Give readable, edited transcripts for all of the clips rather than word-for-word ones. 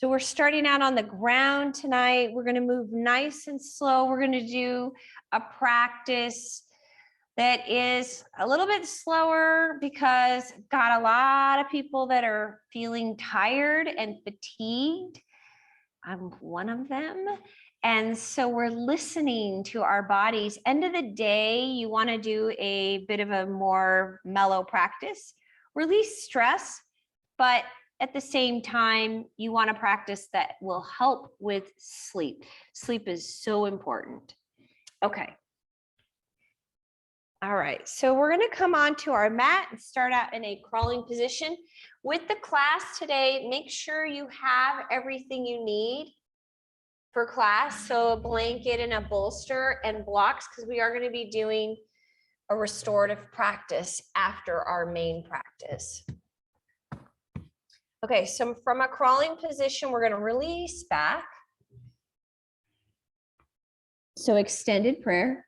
So we're starting out on the ground tonight. We're going to move nice and slow. We're going to do a practice that is a little bit slower because I've got a lot of people that are feeling tired and fatigued. I'm one of them. And so we're listening to our bodies. End of the day, you want to do a bit of a more mellow practice, release stress, but at the same time, you want to practice that will help with sleep. Sleep is so important. Okay. All right, so we're going to come onto our mat and start out in a crawling position. With the class today, make sure you have everything you need for class. So a blanket and a bolster and blocks, because we are going to be doing a restorative practice after our main practice. Okay, so from a crawling position, we're going to release back. So extended prayer.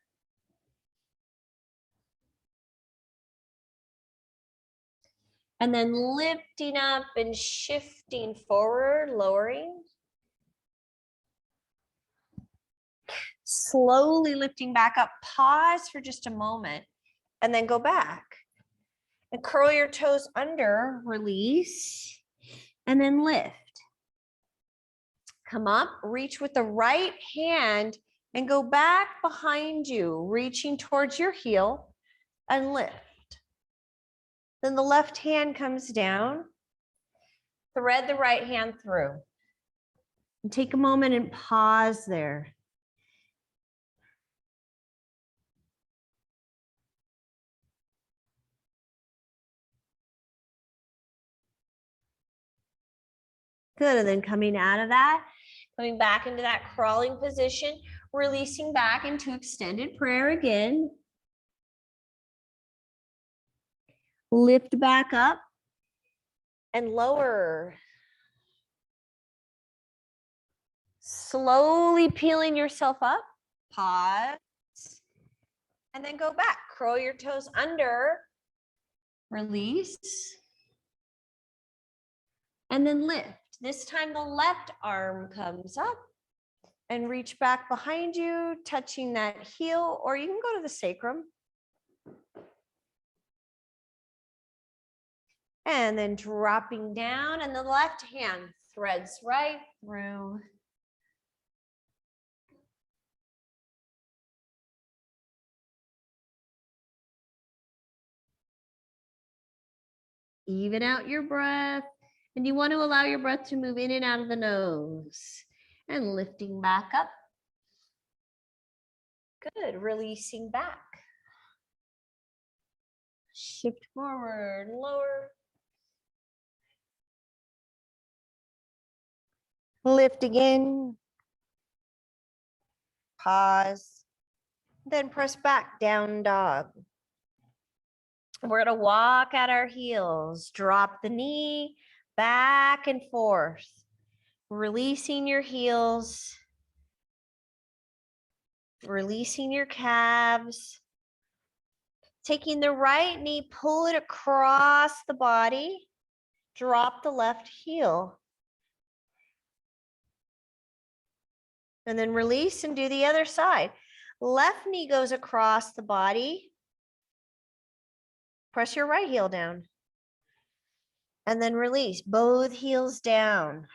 And then lifting up and shifting forward, lowering. Slowly lifting back up, pause for just a moment, and then go back. And curl your toes under, release, and then lift. Come up, reach with the right hand and go back behind you, reaching towards your heel and lift. Then the left hand comes down, thread the right hand through. And take a moment and pause there. Good, and then coming out of that, coming back into that crawling position, releasing back into extended prayer again. Lift back up and lower. Slowly peeling yourself up, pause, and then go back. Curl your toes under, release, and then lift. This time the left arm comes up and reach back behind you, touching that heel, or you can go to the sacrum. And then dropping down, and the left hand threads right through. Even out your breath, and you want to allow your breath to move in and out of the nose. And lifting back up. Good, releasing back. Shift forward, lower. Lift again. Pause. Then press back, down dog. We're going to walk at our heels. Drop the knee back and forth. Releasing your heels. Releasing your calves. Taking the right knee, pull it across the body. Drop the left heel. And then release and do the other side. Left knee goes across the body. Press your right heel down. And then release, both heels down.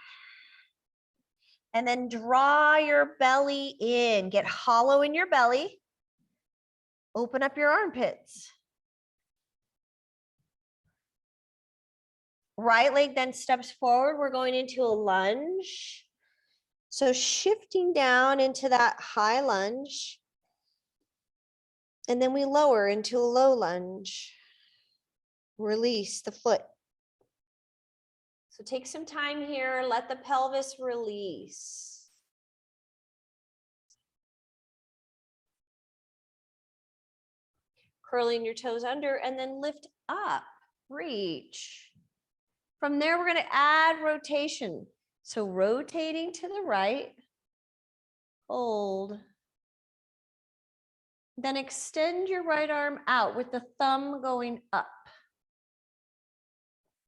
And then draw your belly in. Get hollow in your belly. Open up your armpits. Right leg then steps forward. We're going into a lunge. So shifting down into that high lunge. And then we lower into a low lunge. Release the foot. So take some time here. Let the pelvis release. Curling your toes under and then lift up. Reach. From there, we're going to add rotation. So rotating to the right. Hold. Then extend your right arm out with the thumb going up.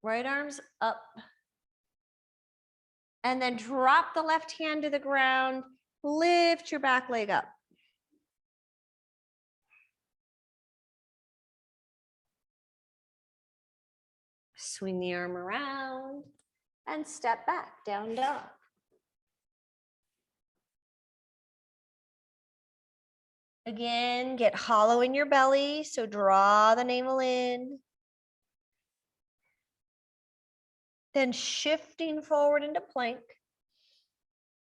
Right arm's up. And then drop the left hand to the ground. Lift your back leg up. Swing the arm around and step back, down dog. Again, get hollow in your belly, so draw the navel in. Then shifting forward into plank.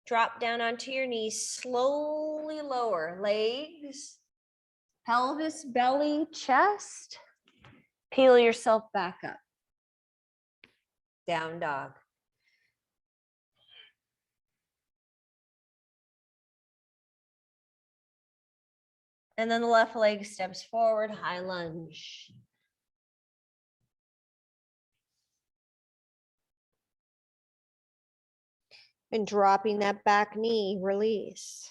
Drop down onto your knees, slowly lower legs, pelvis, belly, chest. Peel yourself back up. Down dog. And then the left leg steps forward, high lunge. And dropping that back knee, release.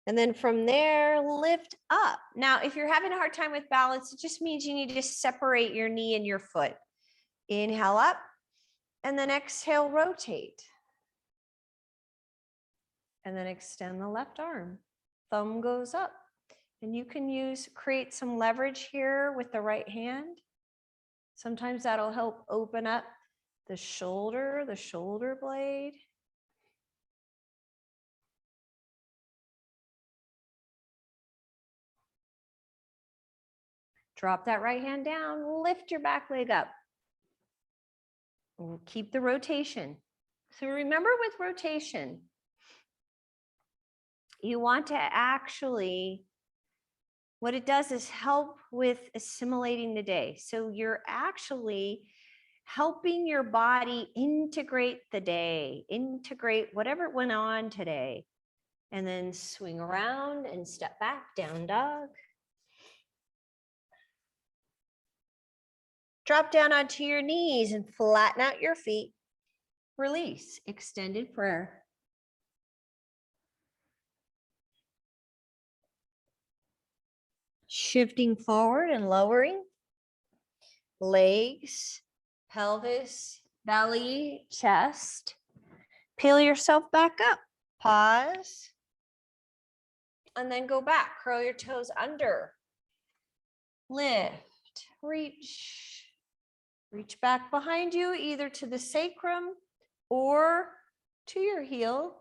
And then from there, lift up. Now, if you're having a hard time with balance, it just means you need to separate your knee and your foot. Inhale up, and then exhale, rotate. And then extend the left arm. Thumb goes up. And you can create some leverage here with the right hand. Sometimes that'll help open up the shoulder blade. Drop that right hand down, lift your back leg up. And keep the rotation. So remember with rotation, you want to actually, what it does is help with assimilating the day. So you're actually helping your body integrate the day, integrate whatever went on today, and then swing around and step back, down dog. Drop down onto your knees and flatten out your feet. Release, extended prayer. Shifting forward and lowering. Legs, pelvis, belly, chest. Peel yourself back up. Pause. And then go back. Curl your toes under. Lift, reach. Reach back behind you, either to the sacrum or to your heel.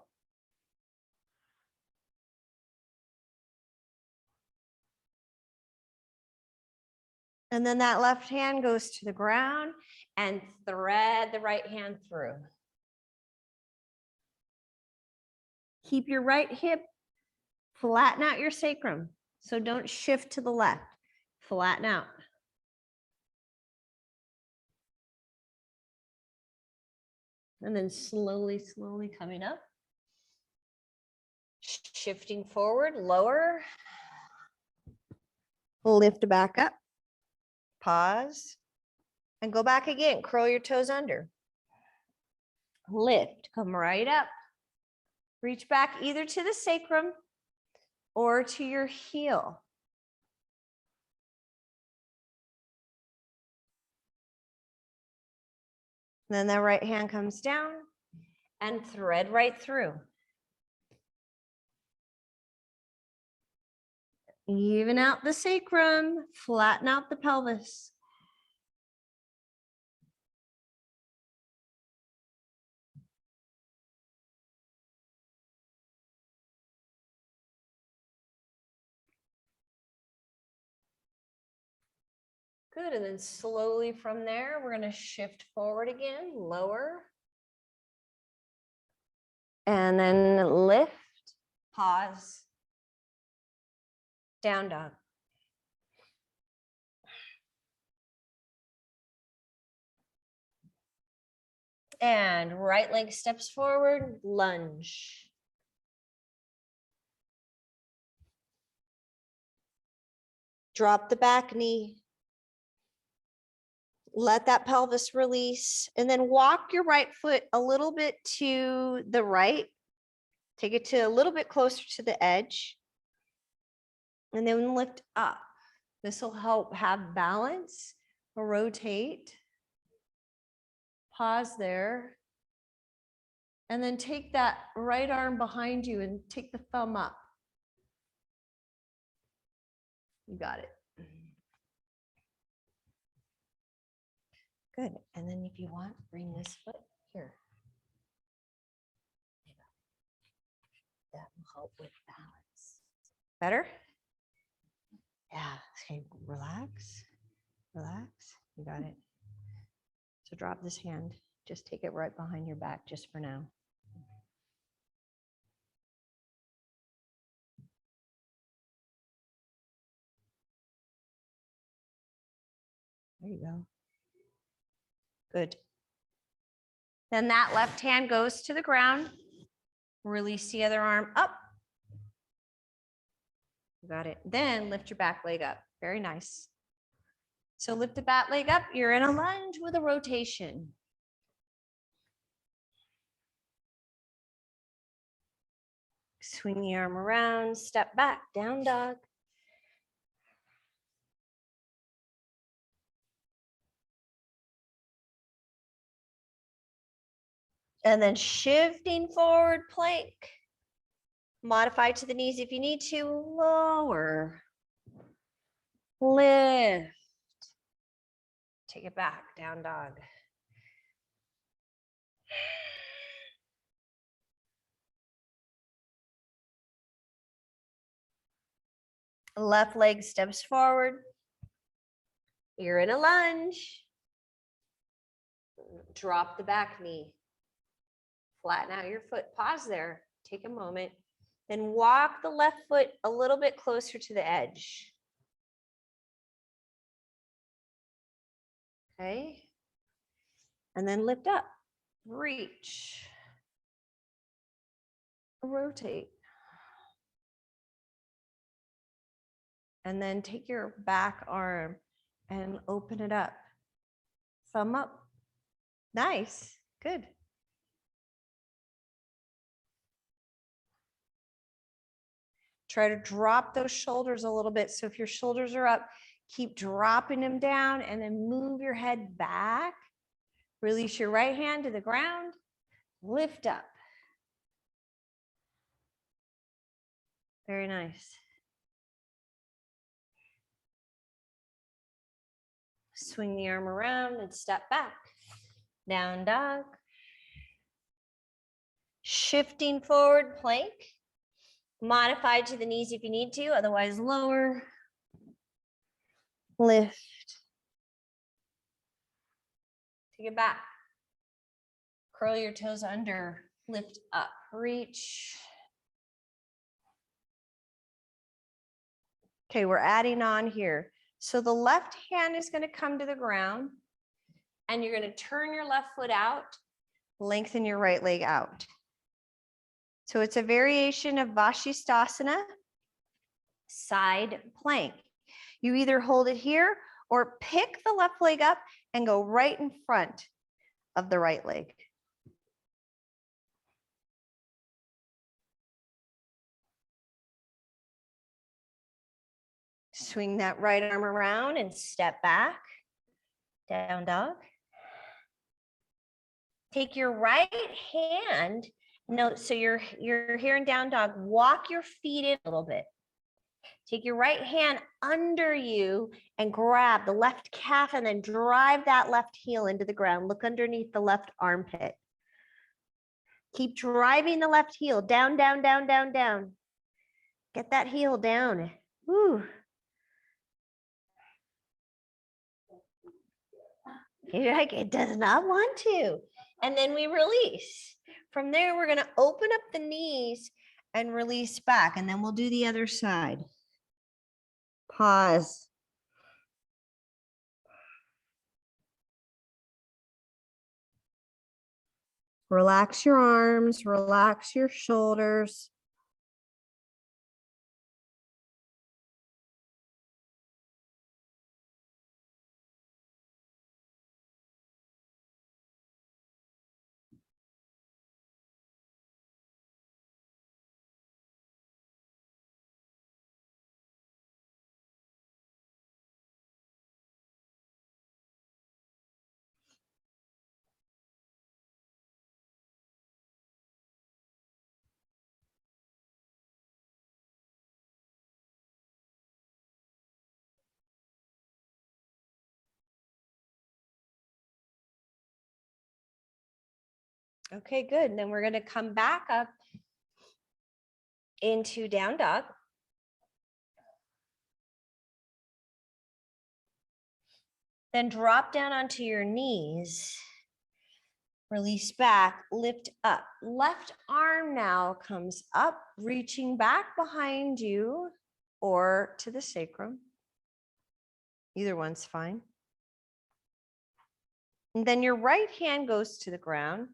And then that left hand goes to the ground and thread the right hand through. Keep your right hip, flatten out your sacrum. So don't shift to the left, flatten out. And then slowly, slowly coming up. Shifting forward, lower. Lift back up. Pause. And go back again. Curl your toes under. Lift. Come right up. Reach back either to the sacrum or to your heel. Then that right hand comes down and thread right through. Even out the sacrum, flatten out the pelvis. Good, and then slowly from there, we're going to shift forward again, lower. And then lift, pause, down dog. And right leg steps forward, lunge. Drop the back knee. Let that pelvis release, and then walk your right foot a little bit to the right Take it to a little bit closer to the edge. And then lift up. This will help have balance. Or rotate. Pause there. And then take that right arm behind you and take the thumb up. You got it. Good. And then if you want, bring this foot here. That will help with balance. Better? Yeah. Okay. Relax. Relax. You got it. So drop this hand. Just take it right behind your back just for now. There you go. Good. Then that left hand goes to the ground. Release the other arm up. Got it. Then lift your back leg up. Very nice. So lift the back leg up. You're in a lunge with a rotation. Swing the arm around, step back, down dog. And then shifting forward, plank. Modify to the knees if you need to. Lower. Lift. Take it back, down dog. Left leg steps forward. You're in a lunge. Drop the back knee. Flatten out your foot. Pause there. Take a moment. Then walk the left foot a little bit closer to the edge. Okay. And then lift up. Reach. Rotate. And then take your back arm and open it up. Thumb up. Nice. Good. Try to drop those shoulders a little bit. So if your shoulders are up, keep dropping them down and then move your head back. Release your right hand to the ground. Lift up. Very nice. Swing the arm around and step back. Down dog. Shifting forward, plank. Modify to the knees if you need to, otherwise lower. Lift. Take it back. Curl your toes under. Lift up. Reach. Okay, we're adding on here. So the left hand is going to come to the ground and you're going to turn your left foot out, lengthen your right leg out. So it's a variation of Vashisthasana, side plank. You either hold it here or pick the left leg up and go right in front of the right leg. Swing that right arm around and step back, down dog. Take your right hand, so you're here in down dog, walk your feet in a little bit. Take your right hand under you and grab the left calf and then drive that left heel into the ground. Look underneath the left armpit. Keep driving the left heel down, down, down, down, down. Get that heel down. Woo. You're like, it does not want to. And then we release. From there, we're going to open up the knees and release back. And then we'll do the other side. Pause. Relax your arms, relax your shoulders. Okay, good. And then we're going to come back up into down dog. Then drop down onto your knees. Release back, lift up. Left arm now comes up, reaching back behind you or to the sacrum. Either one's fine. And then your right hand goes to the ground.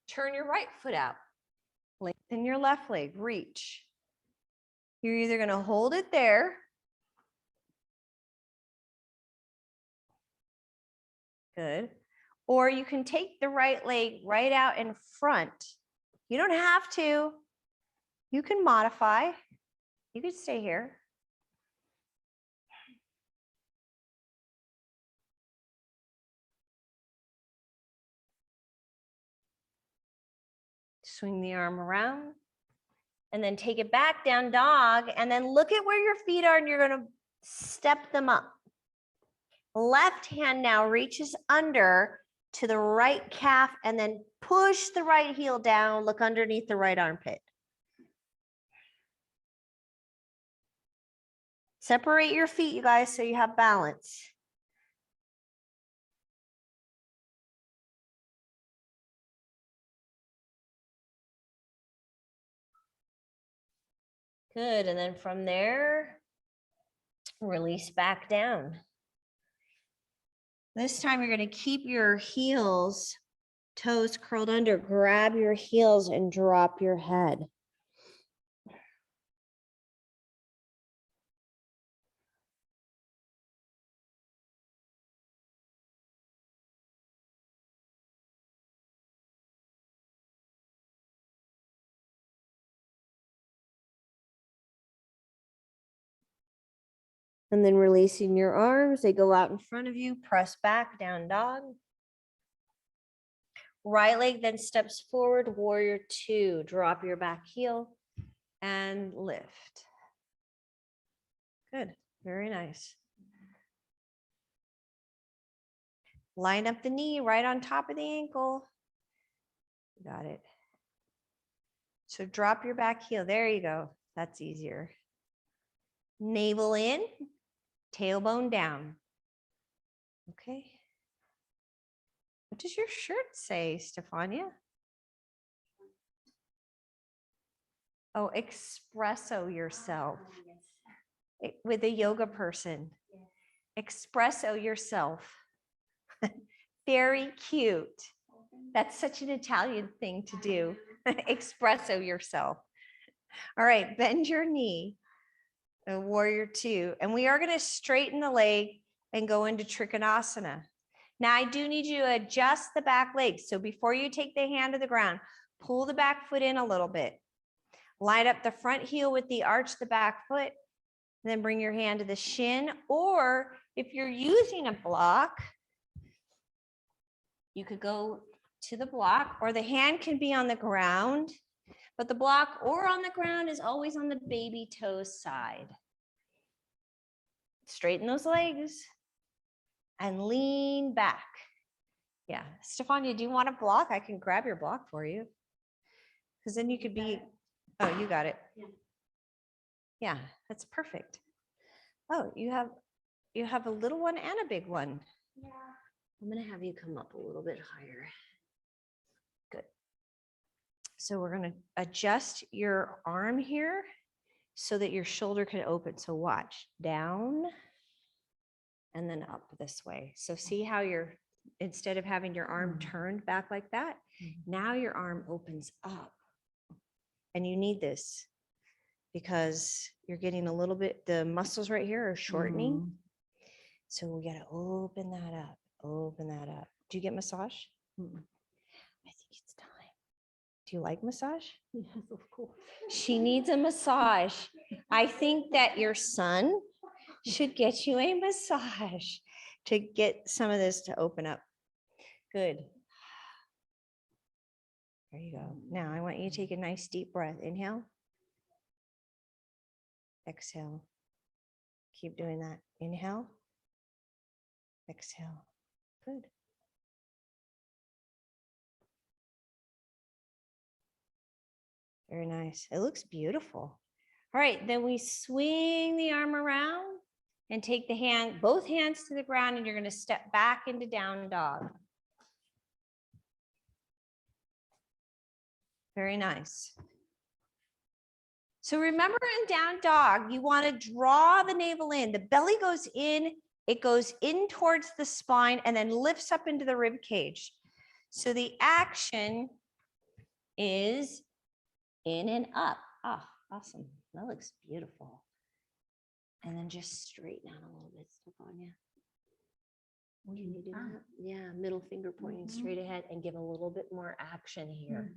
Turn your right foot out. Lengthen your left leg, reach. You're either going to hold it there. Good. Or you can take the right leg right out in front. You don't have to. You can modify. You could stay here. Swing the arm around and then take it back, down dog, and then look at where your feet are and you're going to step them up. Left hand now reaches under to the right calf and then push the right heel down, look underneath the right armpit. Separate your feet, you guys, so you have balance. Good, and then from there, release back down. This time you're going to keep your heels, toes curled under, grab your heels and drop your head. And then releasing your arms, they go out in front of you, press back, down dog. Right leg then steps forward, warrior two, drop your back heel and lift. Good, very nice. Line up the knee right on top of the ankle. Got it. So drop your back heel, there you go, that's easier. Navel in, tailbone down. Okay. What does your shirt say, Stefania? Oh, espresso yourself. With a yoga person. Espresso yourself. Very cute. That's such an Italian thing to do. Espresso yourself. All right, bend your knee. A warrior two. And we are going to straighten the leg and go into Trikonasana. Now I do need you to adjust the back leg. So before you take the hand to the ground, pull the back foot in a little bit. Line up the front heel with the arch, the back foot, and then bring your hand to the shin. Or if you're using a block, you could go to the block, or the hand can be on the ground, but the block or on the ground is always on the baby toes side. Straighten those legs and lean back. Yeah, Stefania, do you want a block? I can grab your block for you. Because then you could be, oh, you got it. Yeah, that's perfect. Oh, you have a little one and a big one. Yeah. I'm gonna have you come up a little bit higher. Good. So we're gonna adjust your arm here so that your shoulder can open. So watch, down and then up this way. So see how you're, instead of having your arm turned back like that, now your arm opens up. And you need this because you're getting a little bit, the muscles right here are shortening. So we got to open that up, open that up. Do you get massage? I think it's time. Do you like massage? Yes, of course. She needs a massage. I think that your son should get you a massage to get some of this to open up. Good. There you go. Now I want you to take a nice deep breath. Inhale. Exhale. Keep doing that. Inhale. Exhale. Good. Very nice. It looks beautiful. All right, then we swing the arm around and take the hand, both hands to the ground, and you're going to step back into down dog. Very nice. So remember, in down dog, you want to draw the navel in. The belly goes in, it goes in towards the spine and then lifts up into the rib cage. So the action is in and up. Ah, awesome. That looks beautiful. And then just straighten out a little bit. Step on you. Can you do that? Yeah, middle finger pointing straight ahead and give a little bit more action here.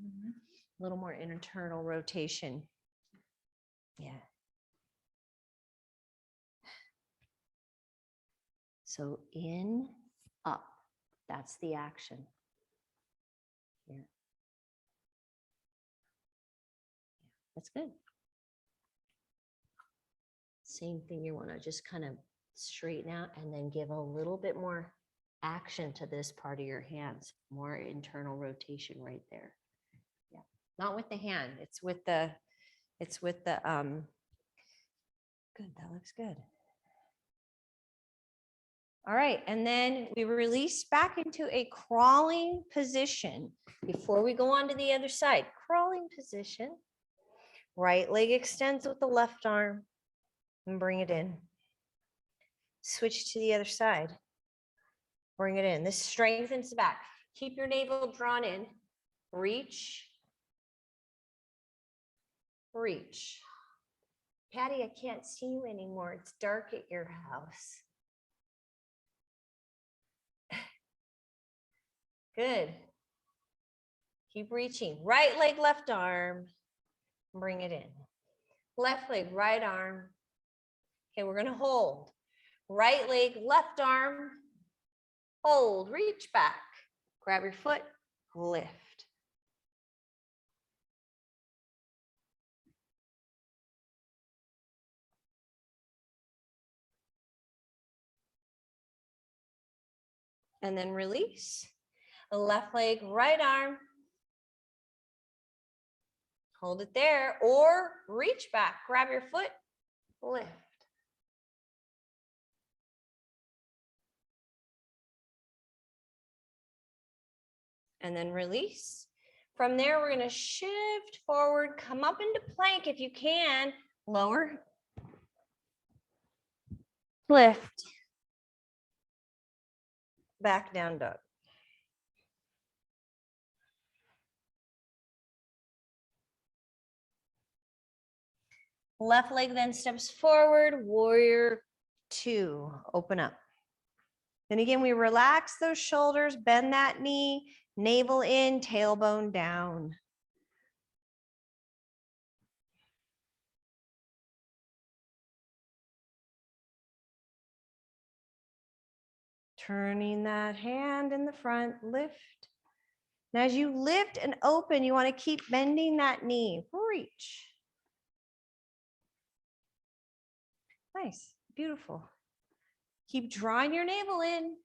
A little more internal rotation. Yeah. So in, up. That's the action. Here. That's good. Same thing, you want to just kind of straighten out and then give a little bit more action to this part of your hands. More internal rotation right there. Yeah. Not with the hand. It's with the good, that looks good. All right, and then we release back into a crawling position before we go on to the other side. Crawling position. Right leg extends with the left arm and bring it in. Switch to the other side. Bring it in. This strengthens the back. Keep your navel drawn in. Reach. Reach. Patty, I can't see you anymore. It's dark at your house. Good. Keep reaching. Right leg, left arm. Bring it in. Left leg, right arm. Okay, we're going to hold. Right leg, left arm. Hold. Reach back. Grab your foot. Lift. And then release. Left leg, right arm. Hold it there, or reach back, grab your foot, lift. And then release. From there, we're going to shift forward, come up into plank if you can, lower, lift, back down dog. Left leg then steps forward, warrior two, open up. Then again, we relax those shoulders, bend that knee, navel in, tailbone down. Turning that hand in the front, lift. And as you lift and open, you want to keep bending that knee, reach. Nice, beautiful. Keep drawing your navel in.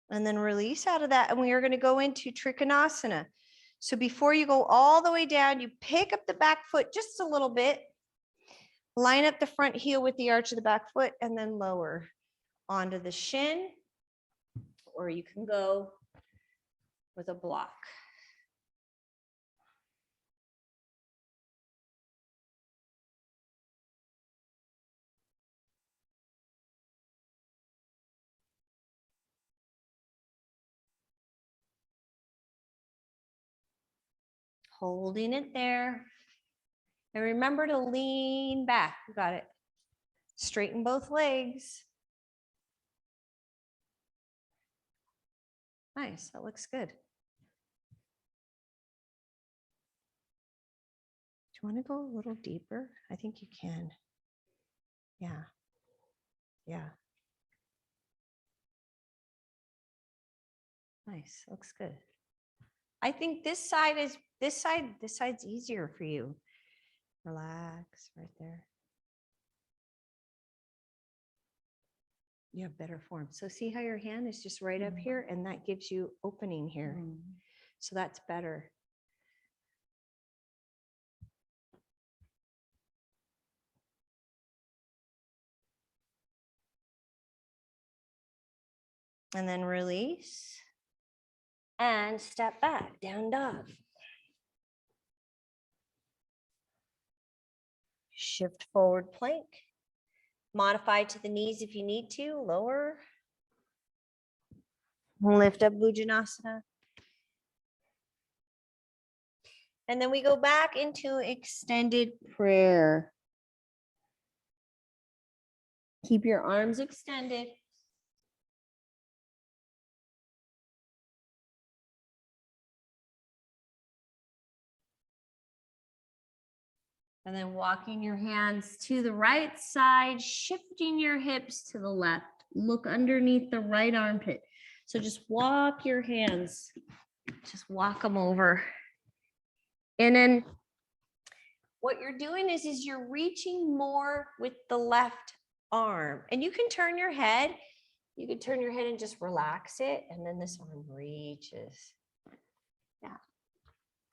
And then release out of that. And we are going to go into Trikonasana. So before you go all the way down, you pick up the back foot just a little bit. Line up the front heel with the arch of the back foot and then lower onto the shin. Or you can go with a block. Holding it there. And remember to lean back. You got it. Straighten both legs. Nice, that looks good. Do you want to go a little deeper? I think you can. Yeah. Yeah. Nice, looks good. I think this side's easier for you. Relax right there. You have better form. So see how your hand is just right up here, and that gives you opening here. So that's better. And then release. And step back, down dog. Shift forward plank. Modify to the knees if you need to, lower. Lift up Bhujanasana. And then we go back into extended prayer. Keep your arms extended. And then walking your hands to the right side, shifting your hips to the left. Look underneath the right armpit. So just walk your hands, just walk them over. And then what you're doing is you're reaching more with the left arm. And you can turn your head. You can turn your head and just relax it. And then this arm reaches. Yeah,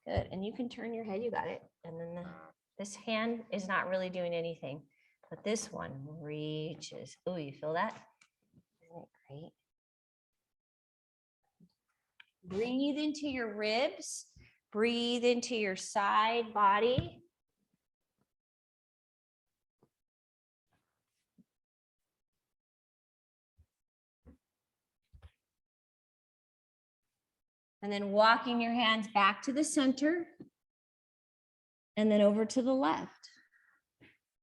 good. And you can turn your head, you got it. And then this hand is not really doing anything, but this one reaches. Oh, you feel that? Isn't it great? Breathe into your ribs. Breathe into your side body. And then walking your hands back to the center. And then over to the left.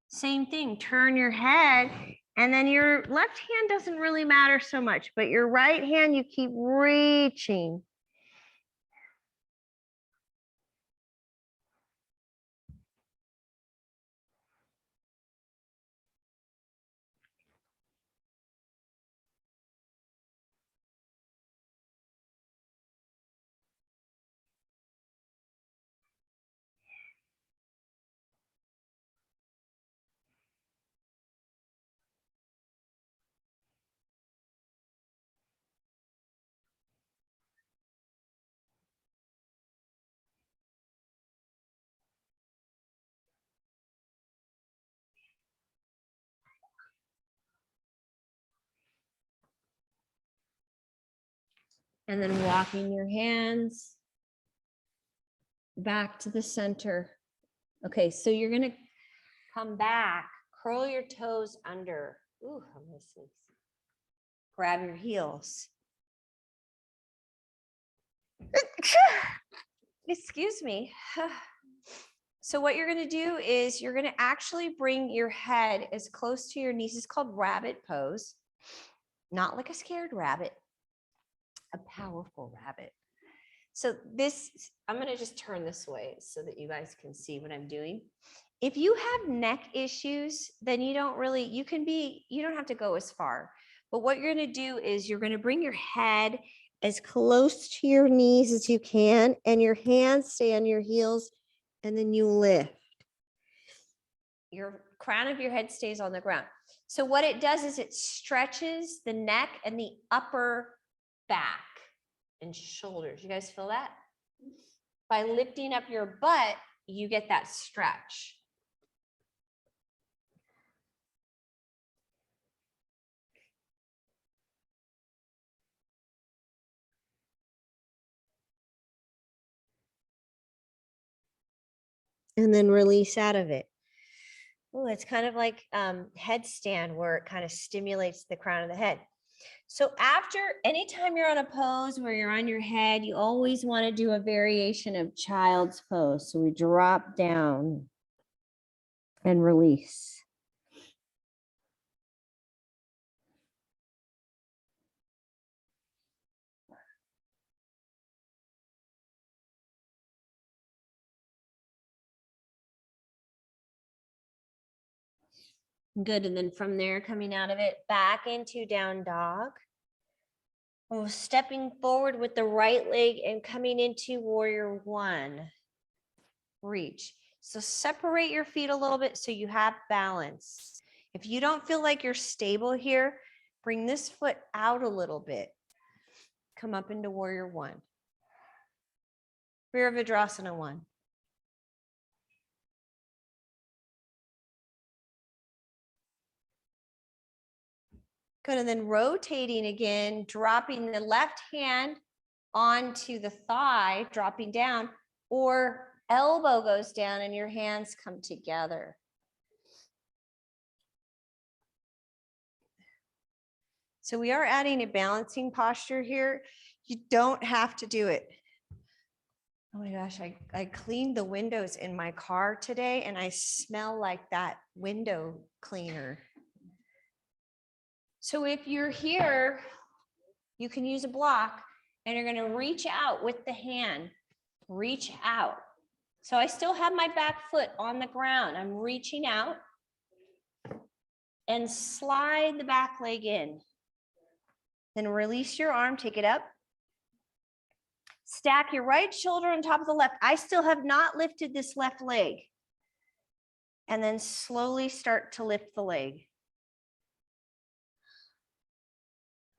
Same thing, turn your head, and then your left hand doesn't really matter so much, but your right hand, you keep reaching. And then walking your hands back to the center. Okay, so you're gonna come back, curl your toes under. Ooh, I'm missing. Grab your heels. Excuse me. So what you're gonna do is you're gonna actually bring your head as close to your knees. It's called rabbit pose. Not like a scared rabbit, a powerful rabbit. So this, I'm gonna just turn this way so that you guys can see what I'm doing. If you have neck issues, then you don't have to go as far. But what you're gonna do is you're gonna bring your head as close to your knees as you can, and your hands stay on your heels, and then you lift. Your crown of your head stays on the ground. So what it does is it stretches the neck and the upper back and shoulders. You guys feel that? By lifting up your butt, you get that stretch. And then release out of it. Oh, it's kind of like headstand where it kind of stimulates the crown of the head. So anytime you're on a pose where you're on your head, you always want to do a variation of child's pose. So we drop down and release. Good, and then from there, coming out of it, back into down dog. Oh, stepping forward with the right leg and coming into warrior one. Reach. So separate your feet a little bit so you have balance. If you don't feel like you're stable here, bring this foot out a little bit. Come up into warrior one. Virabhadrasana 1. Good, and then rotating again, dropping the left hand onto the thigh, dropping down, or elbow goes down and your hands come together. So we are adding a balancing posture here. You don't have to do it. Oh my gosh, I cleaned the windows in my car today and I smell like that window cleaner. So if you're here, you can use a block and you're going to reach out with the hand. Reach out. So I still have my back foot on the ground. I'm reaching out and slide the back leg in. Then release your arm, take it up. Stack your right shoulder on top of the left. I still have not lifted this left leg. And then slowly start to lift the leg.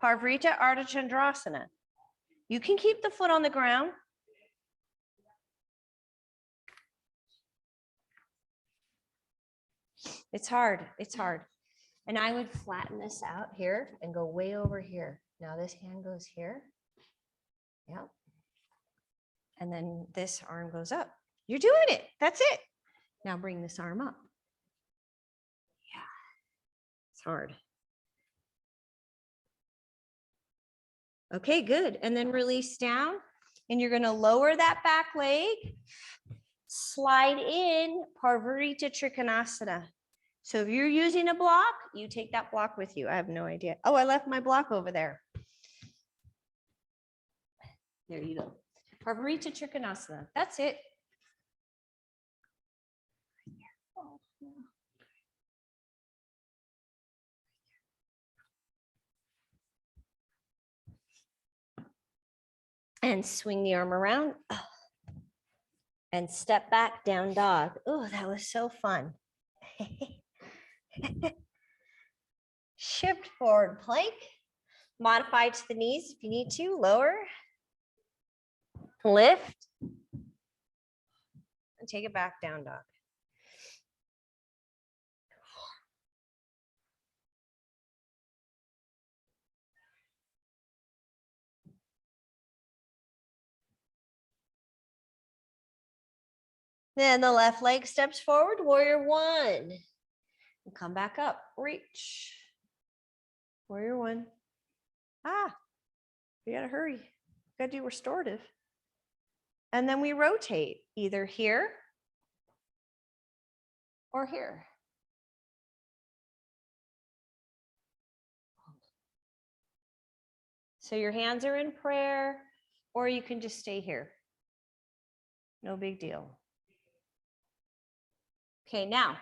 Parvrita Ardha Chandrasana. You can keep the foot on the ground. It's hard, it's hard. And I would flatten this out here and go way over here. Now this hand goes here. Yep. And then this arm goes up. You're doing it. That's it. Now bring this arm up. Yeah, it's hard. Okay, good. And then release down. And you're going to lower that back leg. Slide in Parvarita Trikonasana. So if you're using a block, you take that block with you. I have no idea. Oh, I left my block over there. There you go. Parvarita Trikonasana. That's it. And swing the arm around. And step back, down dog. Oh, that was so fun. Shift forward plank. Modify to the knees if you need to. Lower. Lift. And take it back, down dog. Then the left leg steps forward, warrior 1. And come back up, reach. Warrior 1. You gotta hurry. Gotta do restorative. And then we rotate either here or here. So your hands are in prayer, or you can just stay here. No big deal. Okay, now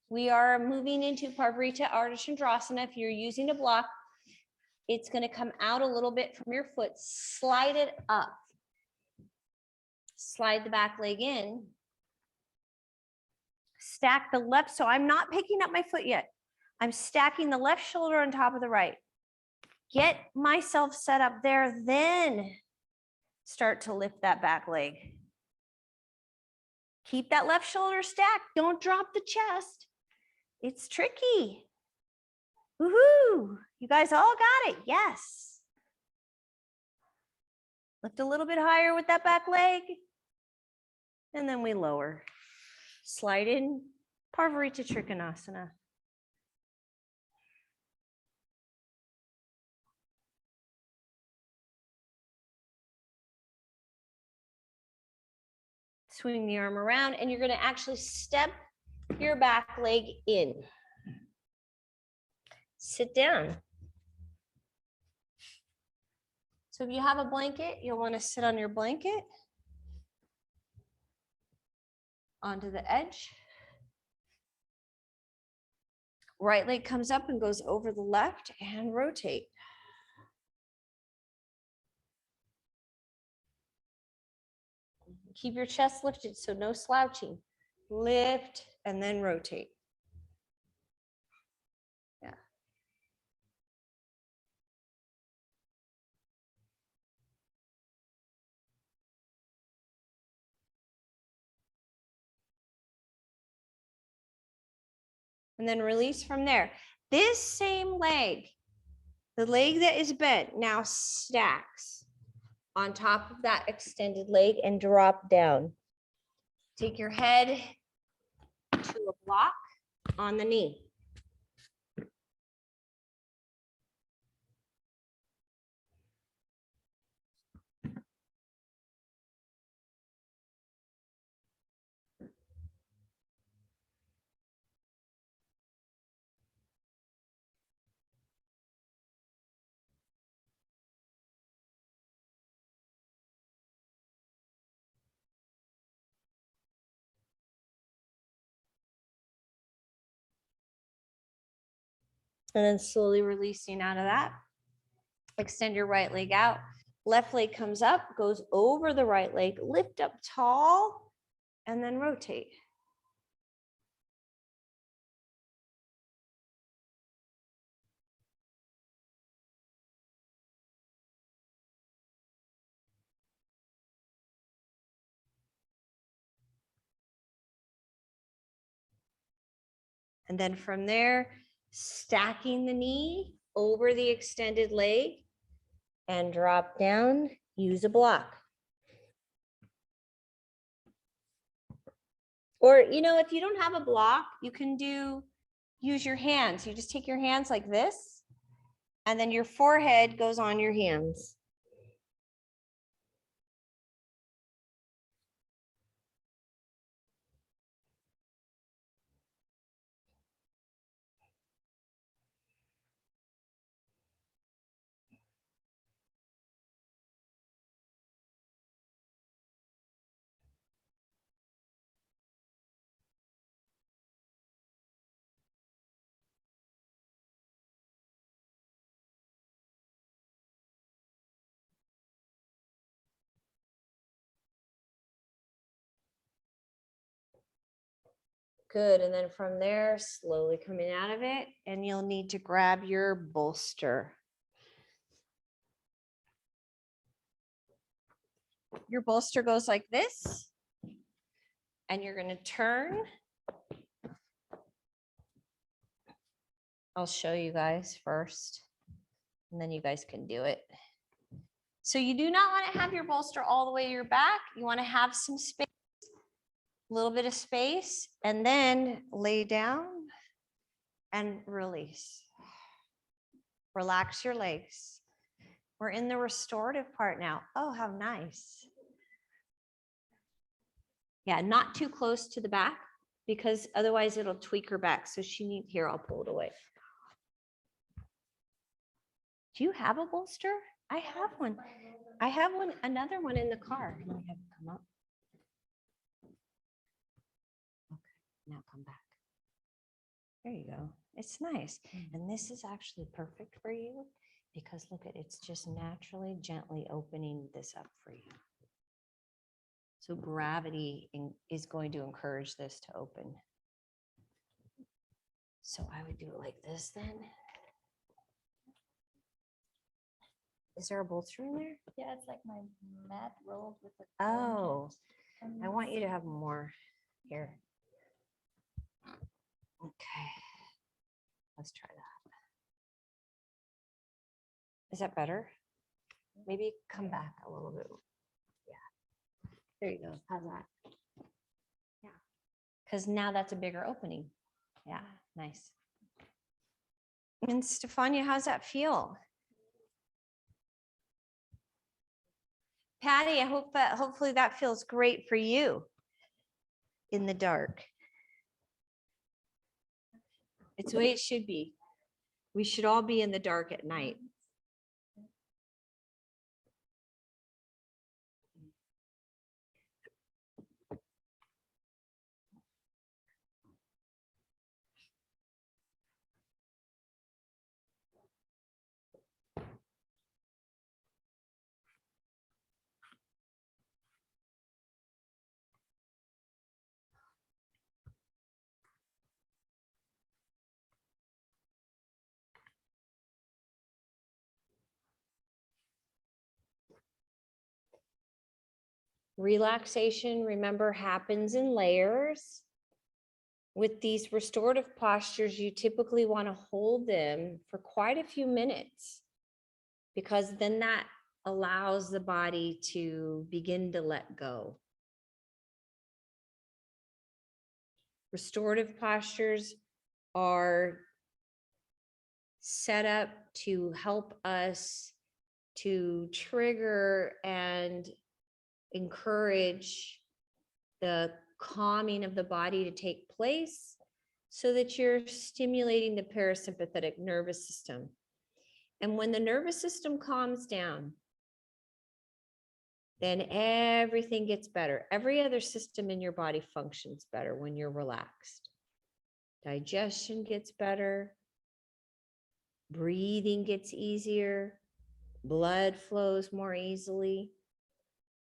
we are moving into Parvrita Ardha Chandrasana. If you're using a block, it's going to come out a little bit from your foot. Slide it up. Slide the back leg in. Stack the left. So I'm not picking up my foot yet. I'm stacking the left shoulder on top of the right. Get myself set up there, then start to lift that back leg. Keep that left shoulder stacked. Don't drop the chest. It's tricky. Woohoo! You guys all got it. Yes. Lift a little bit higher with that back leg. And then we lower. Slide in Parvarita Trikonasana. Swing the arm around, and you're going to actually step your back leg in. Sit down. So if you have a blanket, you'll want to sit on your blanket onto the edge. Right leg comes up and goes over the left, and rotate. Keep your chest lifted, so no slouching. Lift and then rotate. Yeah. and then release from there. This same leg, the leg that is bent, now stacks on top of that extended leg and drop down. Take your head to a block on the knee. And then slowly releasing out of that. Extend your right leg out. Left leg comes up, goes over the right leg, lift up tall, and then rotate. And then from there, stacking the knee over the extended leg and drop down, use a block. Or, you know, if you don't have a block, you can use your hands. You just take your hands like this, and then your forehead goes on your hands. Good, and then from there, slowly coming out of it, and you'll need to grab your bolster. Your bolster goes like this, and you're gonna turn. I'll show you guys first, and then you guys can do it. So you do not wanna have your bolster all the way to your back. You wanna have some space, a little bit of space, and then lay down and release. Relax your legs. We're in the restorative part now. Oh, how nice. Yeah, not too close to the back because otherwise it'll tweak her back. So she needs, here, I'll pull it away. Do you have a bolster? I have one. I have one, another one in the car. Let me have it come up. Okay, now come back. There you go. It's nice. And this is actually perfect for you because look at, it's just naturally, gently opening this up for you. So gravity is going to encourage this to open. So I would do it like this then. Is there a bolster in there? Yeah, it's like my mat rolled with the. Oh, I want you to have more here. Okay, let's try that. Is that better? Maybe come back a little bit. Yeah, there you go. How's that? Yeah, because now that's a bigger opening. Yeah, nice. And Stefania, how's that feel? Patty, I hope that hopefully that feels great for you in the dark. It's the way it should be. We should all be in the dark at night. Relaxation, remember, happens in layers. with these restorative postures, you typically want to hold them for quite a few minutes, because then that allows the body to begin to let go. Restorative postures are set up to help us to trigger and encourage the calming of the body to take place, so that you're stimulating the parasympathetic nervous system. And when the nervous system calms down, then everything gets better. Every other system in your body functions better when you're relaxed. Digestion gets better. Breathing gets easier. Blood flows more easily.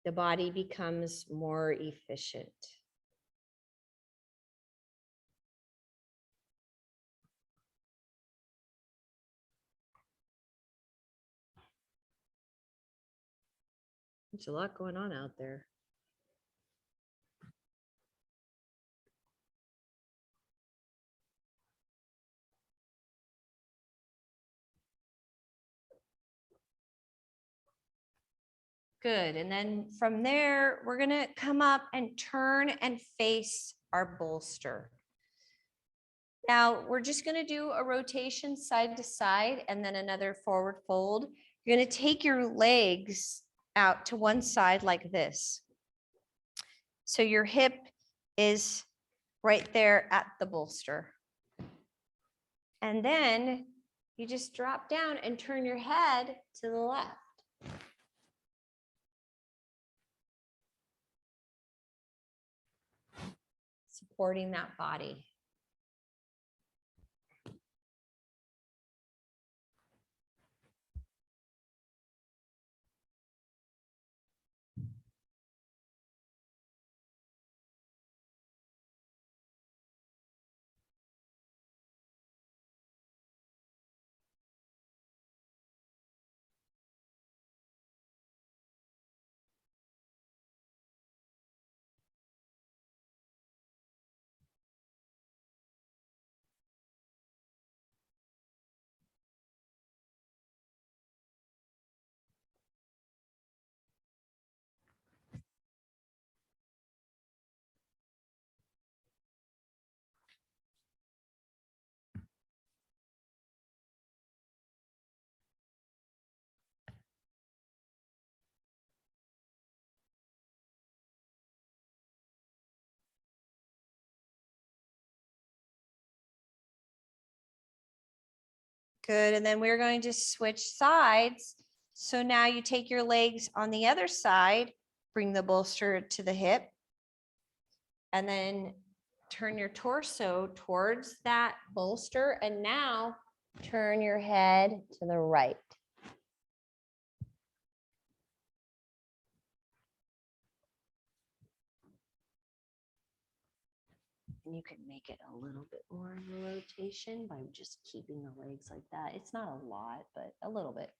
The body becomes more efficient. There's a lot going on out there. Good. And then from there, we're going to come up and turn and face our bolster. Now, we're just going to do a rotation side to side and then another forward fold. You're going to take your legs out to one side like this. So your hip is right there at the bolster. And then you just drop down and turn your head to the left. Supporting that body. Good. And then we're going to switch sides. So now you take your legs on the other side, bring the bolster to the hip, and then turn your torso towards that bolster. And now turn your head to the right. And you can make it a little bit more of a rotation by just keeping the legs like that. It's not a lot, but a little bit.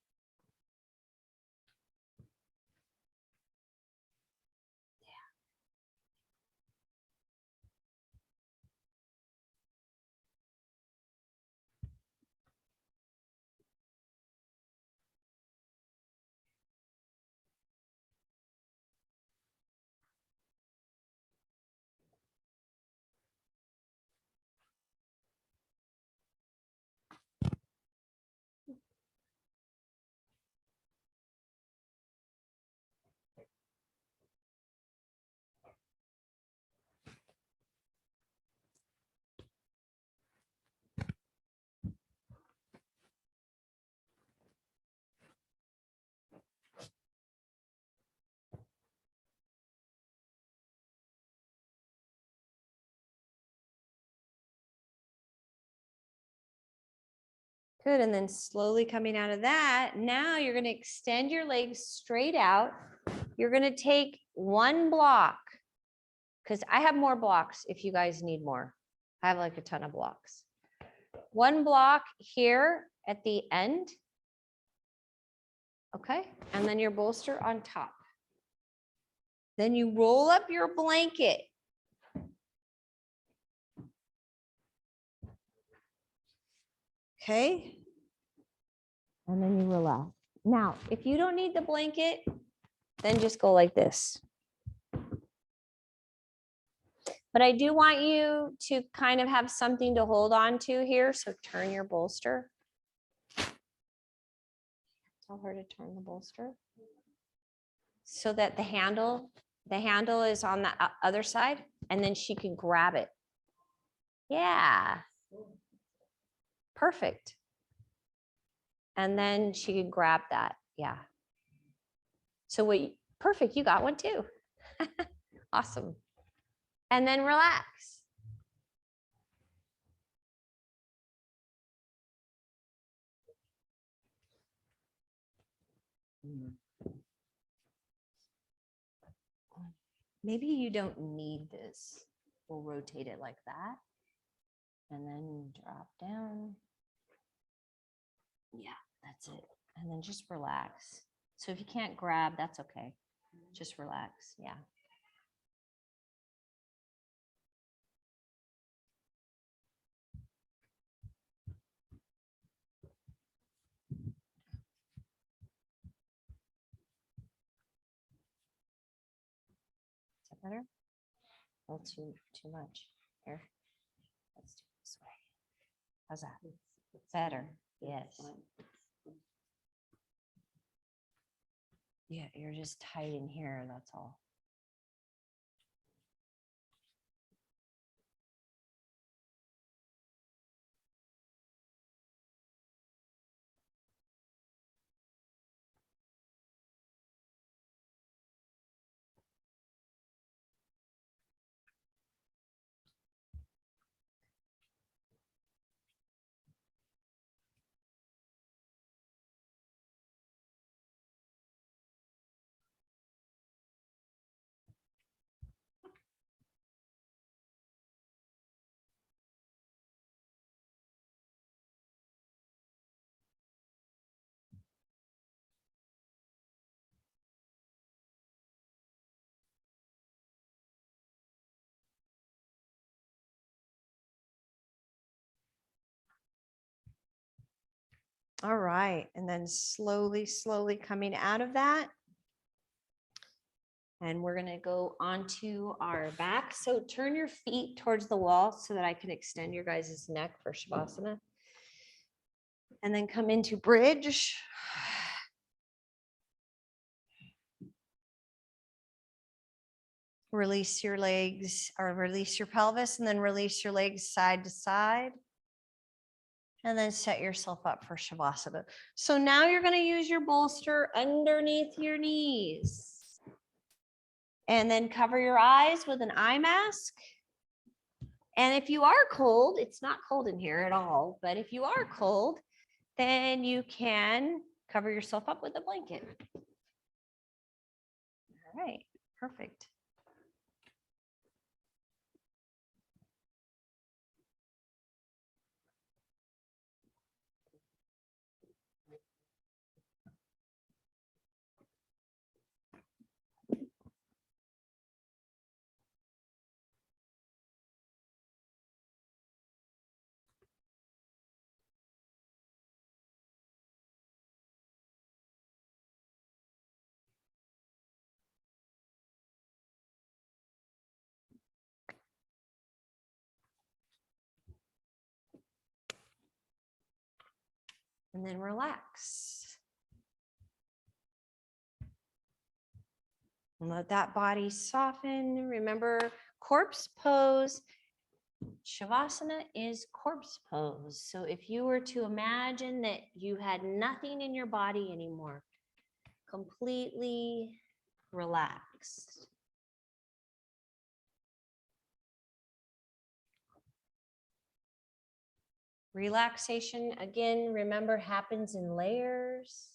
Good. And then slowly coming out of that, now you're going to extend your legs straight out. You're going to take one block, because I have more blocks if you guys need more. I have like a ton of blocks. One block here at the end. Okay. And then your bolster on top. Then you roll up your blanket. Okay. And then you relax. Now, if you don't need the blanket, then just go like this. But I do want you to kind of have something to hold on to here. So turn your bolster. Tell her to turn the bolster so that the handle is on the other side, and then she can grab it. Yeah. Perfect. And then she can grab that. Yeah. So perfect. You got one too. Awesome. And then relax. Maybe you don't need this. We'll rotate it like that. And then drop down. Yeah, that's it. And then just relax. So if you can't grab, that's okay. Just relax. Yeah. Is that better? A little too much. Here. Let's do it this way. How's that? Better. Yes. Yeah, you're just tight in here, that's all. All right, and then slowly coming out of that. And we're gonna go onto our back. So turn your feet towards the wall so that I can extend your guys' neck for Shavasana. And then come into bridge. Release your legs or release your pelvis and then release your legs side to side. And then set yourself up for Shavasana. So now you're going to use your bolster underneath your knees. And then cover your eyes with an eye mask. And if you are cold, it's not cold in here at all, but if you are cold, then you can cover yourself up with a blanket. All right, perfect. And then relax. And let that body soften. Remember, corpse pose. Shavasana is corpse pose. So if you were to imagine that you had nothing in your body anymore, completely relaxed. Relaxation, again, remember, happens in layers.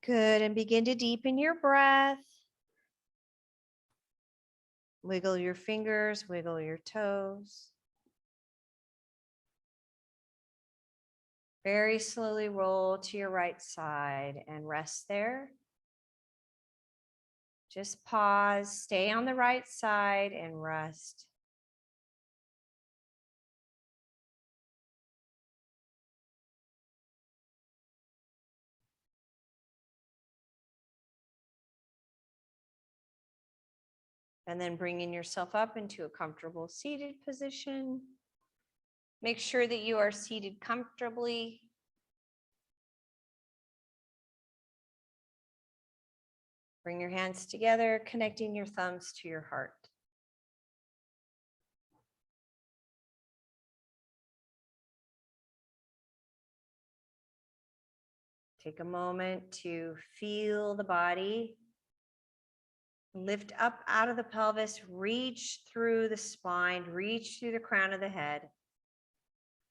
Good. And begin to deepen your breath. Wiggle your fingers, wiggle your toes. Very slowly roll to your right side and rest there. Just pause, stay on the right side and rest. And then bringing yourself up into a comfortable seated position. Make sure that you are seated comfortably. Bring your hands together, connecting your thumbs to your heart. Take a moment to feel the body. Lift up out of the pelvis, reach through the spine, reach through the crown of the head.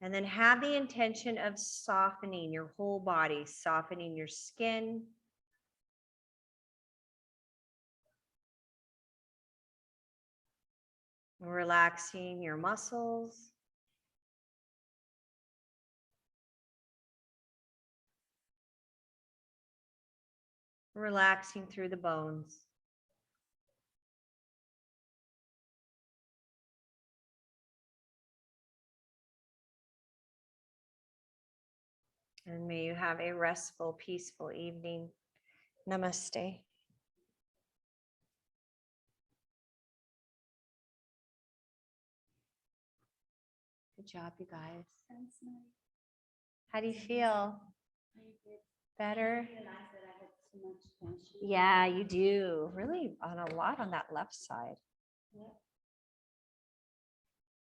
And then have the intention of softening your whole body, softening your skin. Relaxing your muscles. Relaxing through the bones. And may you have a restful, peaceful evening. Namaste. Good job, you guys. How do you feel? Better? Yeah, you do. Really on a lot on that left side.